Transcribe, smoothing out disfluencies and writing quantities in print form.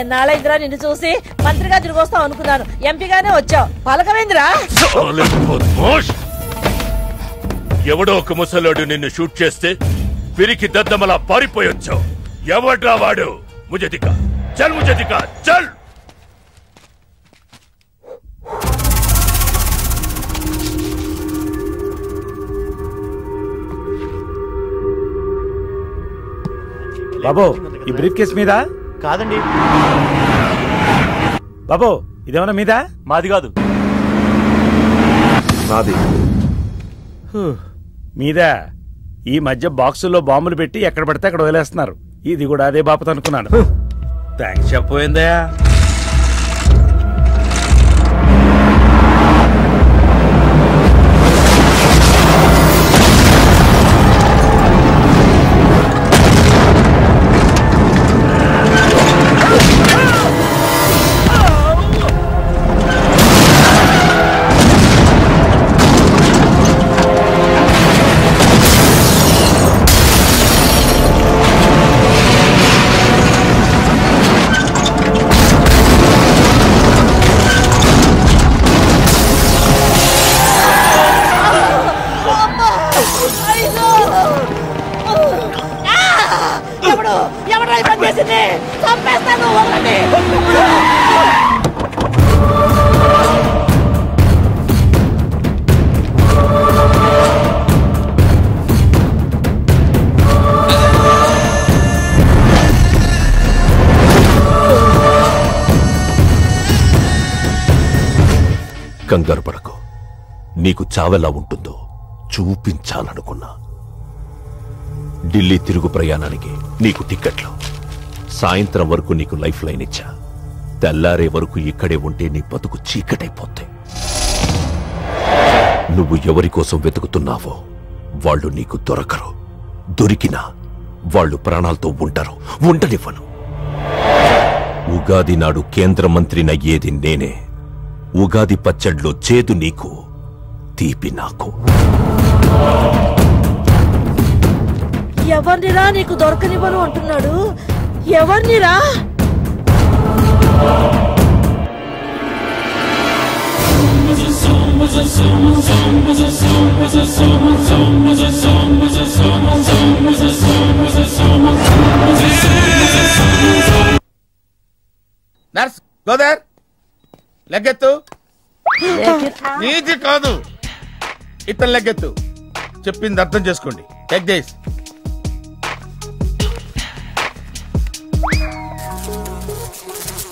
ఎన్నాళ్ళైందిరా నిన్ను చూసి. మంత్రిగా తిరిగి వస్తావు అనుకున్నాను, ఎంపీగానే వచ్చావు. పలకవేందిరా? ఎవడో ఒక ముసలోడు నిన్ను షూట్ చేస్తే పిరికి దద్దమలా పారిపోయొచ్చావు. ఎవడ్రా వాడు? ముझे दिखा, चल मुझे दिखा, चल. బాబు ఈ బ్రీఫ్ కేస్ మీద కాదండి. బాబు ఇదేమన్నా మీద? మాది కాదు. నాది. మీద ఈ మధ్య బాక్సుల్లో బాంబులు పెట్టి ఎక్కడ పడితే అక్కడ వదిలేస్తున్నారు. ఇది కూడా అదే బాపత అనుకున్నాను. థ్యాంక్స్ చెప్పపోయిందా? కంగారు పడకు. నీకు చావెలా ఉంటుందో చూపించాలనుకున్నా. ఢిల్లీ తిరుగు ప్రయాణానికి నీకు టిక్కెట్లు. సాయంత్రం వరకు నీకు లైఫ్ లైన్ ఇచ్చా. తెల్లారే వరకు ఇక్కడే ఉంటే నీ బతుకు చీకటైపోతే. నువ్వు ఎవరి కోసం వెతుకుతున్నావో వాళ్ళు నీకు దొరకరు. దొరికినా వాళ్ళు ప్రాణాలతో ఉంటారు. ఉండనివ్వను. ఉగాది నాడు కేంద్ర మంత్రినయ్యేది నేనే. ఉగాది పచ్చడ్లో చేదు నీకు, తీపి నాకు. ఎవరినిరా నీకు దొరకనివ్వను అంటున్నాడు? ఎవరినిరా? నర్స్ గోదర్ లెగ్గెత్తు. నీది కాదు, ఇతను లెగ్గెత్తు. చెప్పింది అర్థం చేసుకోండి. Take this.